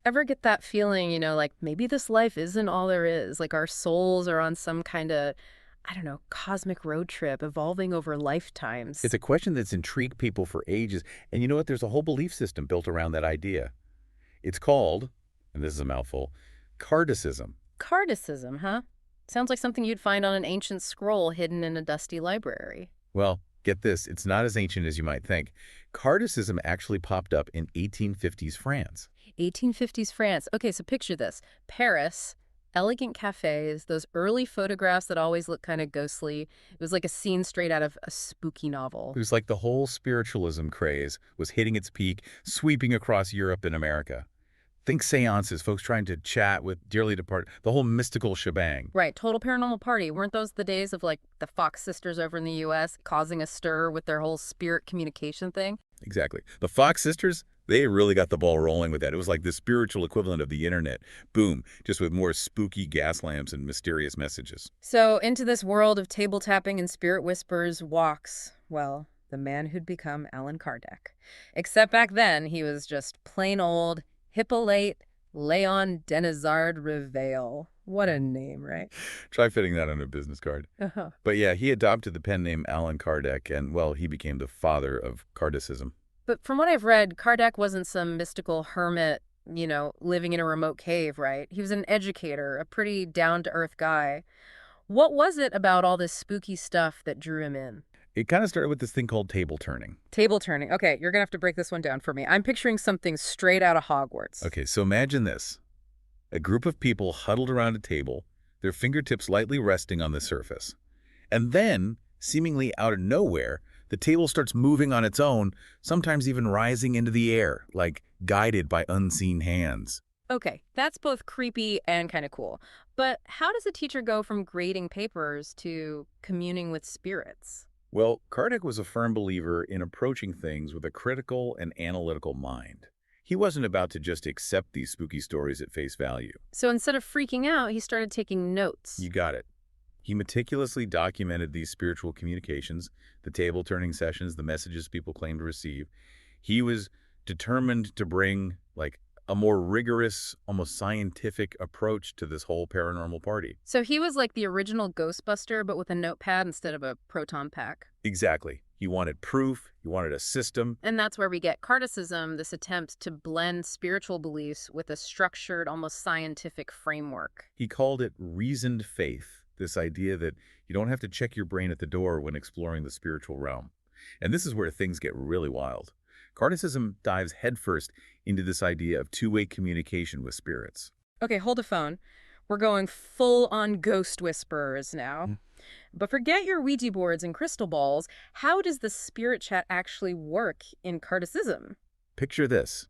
Ever get that feeling, like maybe this life isn't all there is? Like our souls are on some kind of, I don't know, cosmic road trip evolving over It's lifetimes. a question that's intrigued people for ages, and you know what? There's a whole belief system built around that idea. It's called, and this is a mouthful, Kardecist. Kardechism, huh? Sounds like something you'd find on an ancient scroll hidden in a dusty library. Well, get this, it's not as ancient as you might think. Kardecist actually popped up in 1850s France. 1850s France. Okay, so picture this. Paris, elegant cafes, those early photographs that always look kind of ghostly. It was like a scene straight out of a spooky It novel. was like the whole spiritualism craze was hitting its peak, sweeping across Europe and America. Think seances, folks trying to chat with dearly departed, the whole mystical shebang. Right, total paranormal party. Weren't those the days of like the Fox sisters over in the US causing a stir with their whole spirit communication thing? Exactly. The Fox sisters, they really got the ball rolling with that. It was like the spiritual equivalent of the internet. Boom, just with more spooky gas lamps and mysterious messages. So, into this world of table tapping and spirit whispers walks, well, the man who'd become Allan Kardec. Except back then, he was just plain old Hippolyte Leon Denizard Reveil. What a name, right? Try fitting that on a business card. Uh-huh. But yeah, he adopted the pen name Allan Kardec, and well, he became the father of Kardecism. But from what I've read, Kardec wasn't some mystical hermit, living in a remote cave, right? He was an educator, a pretty down-to-earth guy. What was it about all this spooky stuff that drew him in? It kind of started with this thing called table turning. Table turning. Okay, you're gonna have to break this one down for me. I'm picturing something straight out of Hogwarts. Okay, so imagine this. A group of people huddled around a table, their fingertips lightly resting on the surface. And then, seemingly out of nowhere, the table starts moving on its own, sometimes even rising into the air, like guided by unseen hands. Okay, that's both creepy and kind of cool. But how does a teacher go from grading papers to communing with spirits? Well, Kardec was a firm believer in approaching things with a critical and analytical mind. He wasn't about to just accept these spooky stories at face value. So instead of freaking out, he started taking notes. You got it. He meticulously documented these spiritual communications, the table-turning sessions, the messages people claimed to receive. He was determined to bring, like, a more rigorous, almost scientific approach to this whole paranormal party. So he was like the original Ghostbuster, but with a notepad instead of a proton pack. Exactly. He wanted proof, he wanted a system. And that's where we get Kardechism, this attempt to blend spiritual beliefs with a structured, almost scientific framework. He called it reasoned faith, this idea that you don't have to check your brain at the door when exploring the spiritual realm. And this is where things get really wild. Kardechism dives headfirst into this idea of two-way communication with spirits. Okay, hold a phone. We're going full on ghost whisperers now. But forget your Ouija boards and crystal balls. How does the spirit chat actually work in Kardechism? Picture this.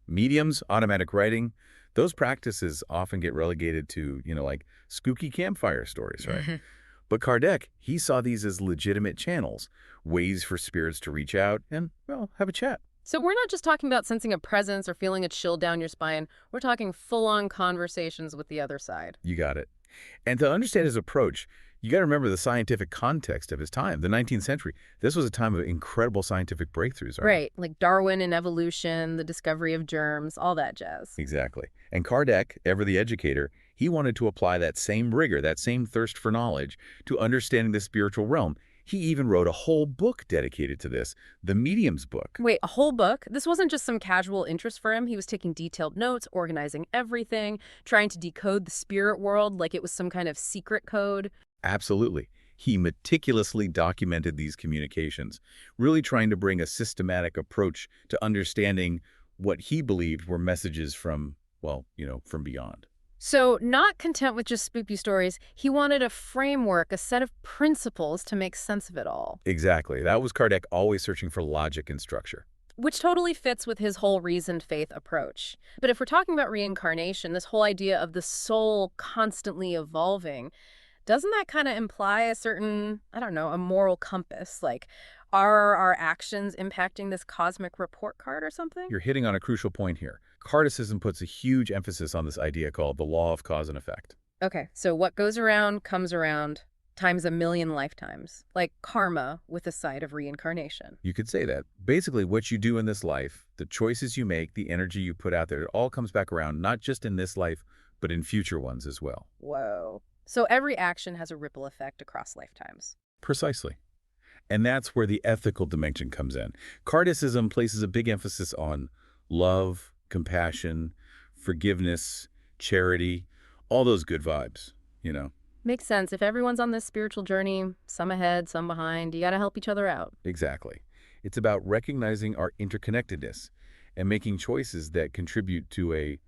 Mediums, automatic writing, those practices often get relegated to, like spooky campfire stories, right? But Kardec, he saw these as legitimate channels, ways for spirits to reach out and, well, have a chat. So we're not just talking about sensing a presence or feeling a chill down your spine. We're talking full-on conversations with the other side. You got it. And to understand his approach, you got to remember the scientific context of his time, the 19th century. This was a time of incredible scientific breakthroughs, right? Right, like Darwin and evolution, the discovery of germs, all that jazz. Exactly. And Kardec, ever the educator, he wanted to apply that same rigor, that same thirst for knowledge to understanding the spiritual realm. He even wrote a whole book dedicated to this, the Medium's Book. Wait, a whole book? This wasn't just some casual interest for him. He was taking detailed notes, organizing everything, trying to decode the spirit world like it was some kind of secret code. Absolutely. He meticulously documented these communications, really trying to bring a systematic approach to understanding what he believed were messages from, well, from beyond. So, not content with just spooky stories, he wanted a framework, a set of principles to make sense of it all. Exactly. That was Kardec always searching for logic and structure. Which totally fits with his whole reasoned faith approach. But if we're talking about reincarnation, this whole idea of the soul constantly evolving, doesn't that kind of imply a certain, I don't know, a moral compass? Like, are our actions impacting this cosmic report card or something? You're hitting on a crucial point here. Kardechism puts a huge emphasis on this idea called the law of cause and effect. Okay, so what goes around comes around. times a million lifetimes, like karma with a side of reincarnation. You could say that. Basically, what you do in this life, the choices you make, the energy you put out there, it all comes back around, not just in this life, but in future ones as well. Whoa. So every action has a ripple effect across lifetimes. Precisely. And that's where the ethical dimension comes in. Kardechism places a big emphasis on love, compassion, forgiveness, charity, all those good vibes, you know. Makes sense. If everyone's on this spiritual journey, some ahead, some behind, you got to help each other out. Exactly. It's about recognizing our interconnectedness and making choices that contribute to a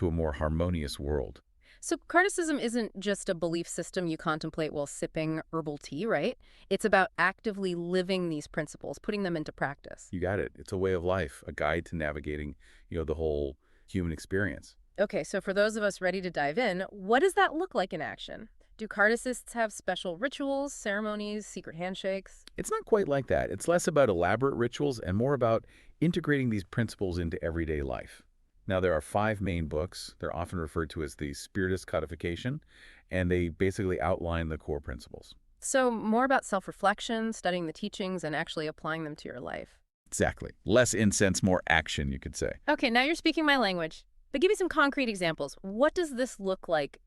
more harmonious world. So Kardechism isn't just a belief system you contemplate while sipping herbal tea, right? It's about actively living these principles, putting them into practice. You got it. It's a way of life, a guide to navigating, the whole human experience. Okay, so for those of us ready to dive in, what does that look like in action? Do Kardecists have special rituals, ceremonies, secret handshakes? It's not quite like that. It's less about elaborate rituals and more about integrating these principles into everyday life. Now, there are 5 main books. They're often referred to as the Spiritist codification, and they basically outline the core principles. So more about self-reflection, studying the teachings, and actually applying them to your life. Exactly. Less incense, more action, you could say. Okay, now you're speaking my language. But give me some concrete examples. What does this look like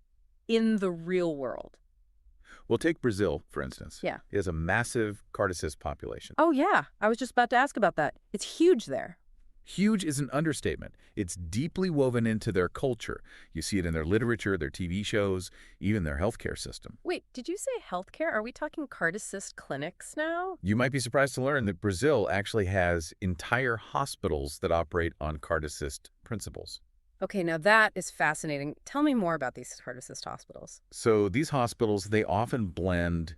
in the real world? Well, take Brazil, for instance. Yeah. It has a massive Kardecist population. Oh, yeah. I was just about to ask about that. It's huge there. Huge is an understatement. It's deeply woven into their culture. You see it in their literature, their TV shows, even their healthcare system. Wait, did you say healthcare? Are we talking Kardecist clinics now? You might be surprised to learn that Brazil actually has entire hospitals that operate on Kardecist principles. Okay, now that is fascinating. Tell me more about these Kardecist hospitals. So these hospitals, they often blend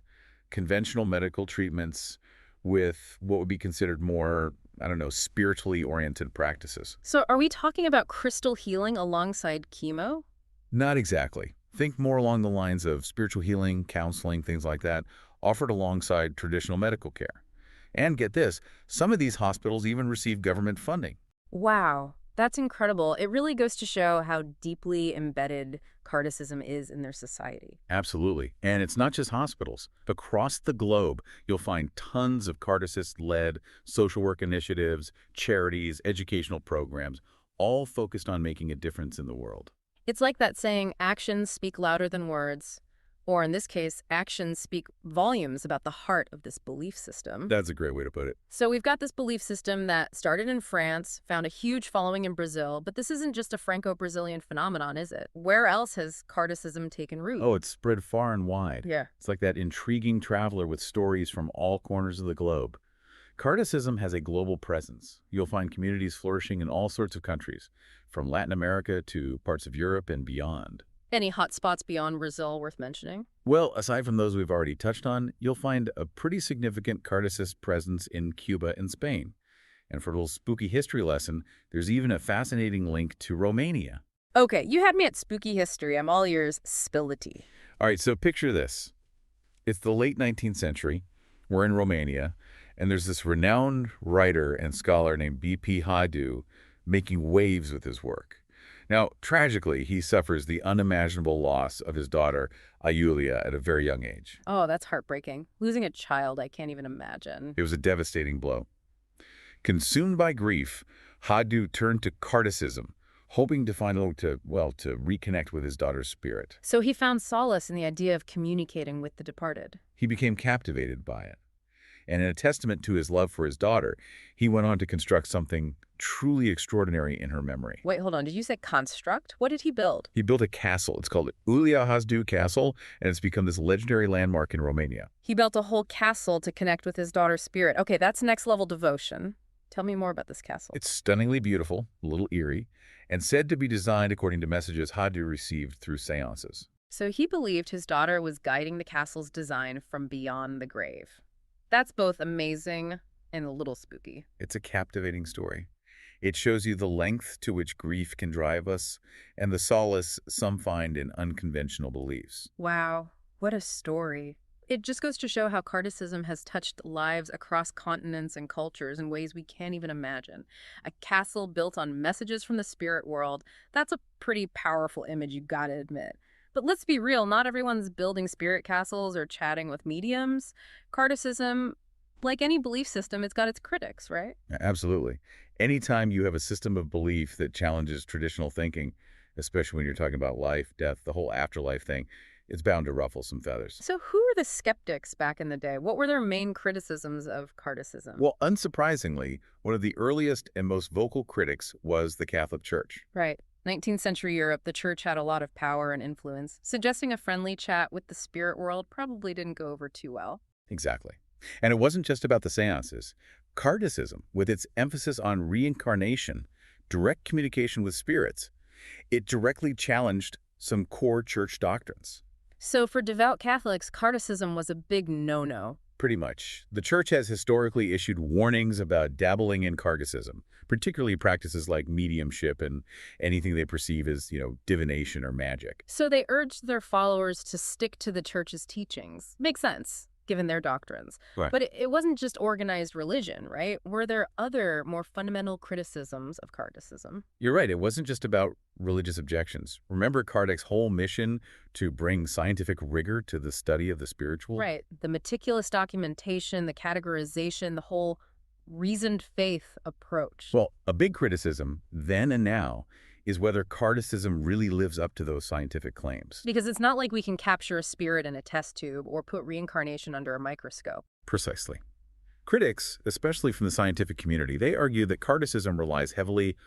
conventional medical treatments with what would be considered more, spiritually oriented practices. So are we talking about crystal healing alongside chemo? Not exactly. Think more along the lines of spiritual healing, counseling, things like that, offered alongside traditional medical care. And get this, some of these hospitals even receive government funding. Wow, that's incredible. It really goes to show how deeply embedded Kardecism is in their society. Absolutely. And it's not just hospitals. Across the globe, you'll find tons of Kardecist-led social work initiatives, charities, educational programs, all focused on making a difference in the world. It's like that saying, actions speak louder than words. Or in this case, actions speak volumes about the heart of this belief system. That's a great way to put it. So we've got this belief system that started in France, found a huge following in Brazil, but this isn't just a Franco-Brazilian phenomenon, is it? Where else has Kardecism taken root? Oh, it's spread far and wide. Yeah. It's like that intriguing traveler with stories from all corners of the globe. Kardechism has a global presence. You'll find communities flourishing in all sorts of countries, from Latin America to parts of Europe and beyond. Any hot spots beyond Brazil worth mentioning? Well, aside from those we've already touched on, you'll find a pretty significant Kardecist presence in Cuba and Spain. And for a little spooky history lesson, there's even a fascinating link to Romania. Okay, you had me at spooky history. I'm all ears. Spill the tea. All right, so picture this. It's the late 19th century. We're in Romania, and there's this renowned writer and scholar named B.P. Hadu making waves with his work. Now, tragically, he suffers the unimaginable loss of his daughter, Iulia, at a very young age. Oh, that's heartbreaking. Losing a child, I can't even imagine. It was a devastating blow. Consumed by grief, Hadu turned to Kardechism, hoping to find a way to reconnect with his daughter's spirit. So he found solace in the idea of communicating with the departed. He became captivated by it. And in a testament to his love for his daughter, he went on to construct something truly extraordinary in her memory. Wait, hold on. Did you say construct? What did he build? He built a castle. It's called Ulia Hasdu Castle, and it's become this legendary landmark in Romania. He built a whole castle to connect with his daughter's spirit. Okay, that's next level devotion. Tell me more about this castle. It's stunningly beautiful, a little eerie, and said to be designed according to messages Hadu received through seances. So he believed his daughter was guiding the castle's design from beyond the grave. That's both amazing and a little spooky. It's a captivating story. It shows you the length to which grief can drive us and the solace some find in unconventional beliefs. Wow, what a story. It just goes to show how Kardechism has touched lives across continents and cultures in ways we can't even imagine. A castle built on messages from the spirit world, that's a pretty powerful image, you gotta admit. But let's be real, not everyone's building spirit castles or chatting with mediums. Kardechism, like any belief system, it's got its critics, right? Absolutely. Anytime you have a system of belief that challenges traditional thinking, especially when you're talking about life, death, the whole afterlife thing, it's bound to ruffle some feathers. So who were the skeptics back in the day? What were their main criticisms of Kardechism? Well, unsurprisingly, one of the earliest and most vocal critics was the Catholic Church. Right. 19th century Europe, the church had a lot of power and influence. Suggesting a friendly chat with the spirit world probably didn't go over too well. Exactly. And it wasn't just about the seances. Kardechism, with its emphasis on reincarnation, direct communication with spirits, it directly challenged some core church doctrines. So for devout Catholics, Kardechism was a big no-no. Pretty much. The church has historically issued warnings about dabbling in Kardechism, particularly practices like mediumship and anything they perceive as, divination or magic. So they urged their followers to stick to the church's teachings. Makes sense, given their doctrines. Right. But it wasn't just organized religion, right? Were there other, more fundamental criticisms of Kardechism? You're right. It wasn't just about religious objections. Remember Kardec's whole mission to bring scientific rigor to the study of the spiritual? Right. The meticulous documentation, the categorization, the whole reasoned faith approach. Well, a big criticism, then and now, is whether Kardechism really lives up to those scientific claims. Because it's not like we can capture a spirit in a test tube or put reincarnation under a microscope. Precisely. Critics, especially from the scientific community, they argue that Kardechism relies heavily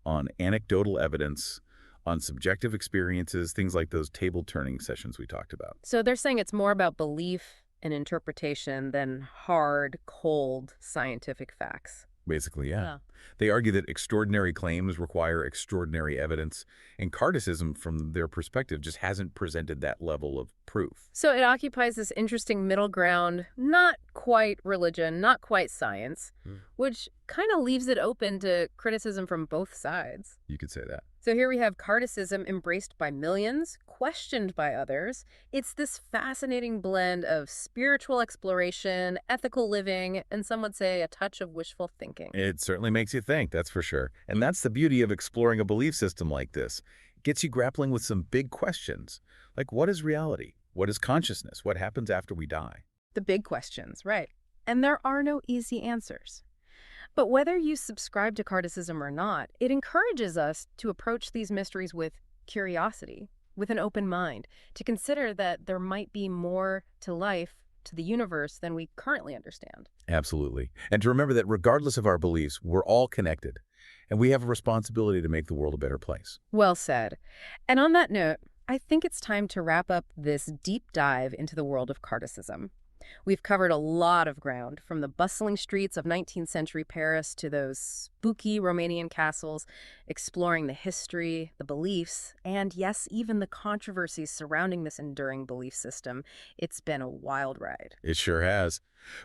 on anecdotal evidence, on subjective experiences, things like those table-turning sessions we talked about. So they're saying it's more about belief and interpretation than hard, cold scientific facts. Basically, yeah. Yeah. They argue that extraordinary claims require extraordinary evidence, and Kardechism, from their perspective, just hasn't presented that level of proof. So it occupies this interesting middle ground, not quite religion, not quite science, which kind of leaves it open to criticism from both sides. You could say that. So here we have Kardechism embraced by millions, questioned by others. It's this fascinating blend of spiritual exploration, ethical living, and some would say a touch of wishful thinking. It certainly makes you think, that's for sure. And that's the beauty of exploring a belief system like this. It gets you grappling with some big questions, like what is reality? What is consciousness? What happens after we die? The big questions, right. And there are no easy answers. But whether you subscribe to Kardechism or not, it encourages us to approach these mysteries with curiosity, with an open mind, to consider that there might be more to life, to the universe, than we currently understand. Absolutely. And to remember that regardless of our beliefs, we're all connected, and we have a responsibility to make the world a better place. Well said. And on that note, I think it's time to wrap up this deep dive into the world of Kardechism. We've covered a lot of ground, from the bustling streets of 19th century Paris to those spooky Romanian castles, exploring the history, the beliefs, and yes, even the controversies surrounding this enduring belief system. It's been a wild ride. It sure has.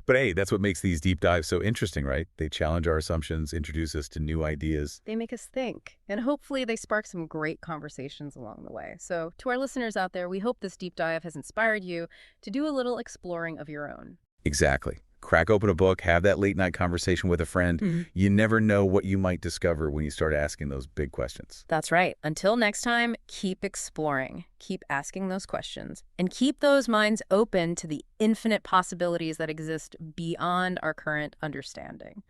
But hey, that's what makes these deep dives so interesting, right? They challenge our assumptions, introduce us to new ideas. They make us think, and hopefully they spark some great conversations along the way. So to our listeners out there, we hope this deep dive has inspired you to do a little exploring of your own. Exactly. Crack open a book, have that late night conversation with a friend. You never know what you might discover when you start asking those big questions. That's right. Until next time, keep exploring, keep asking those questions, and keep those minds open to the infinite possibilities that exist beyond our current understanding.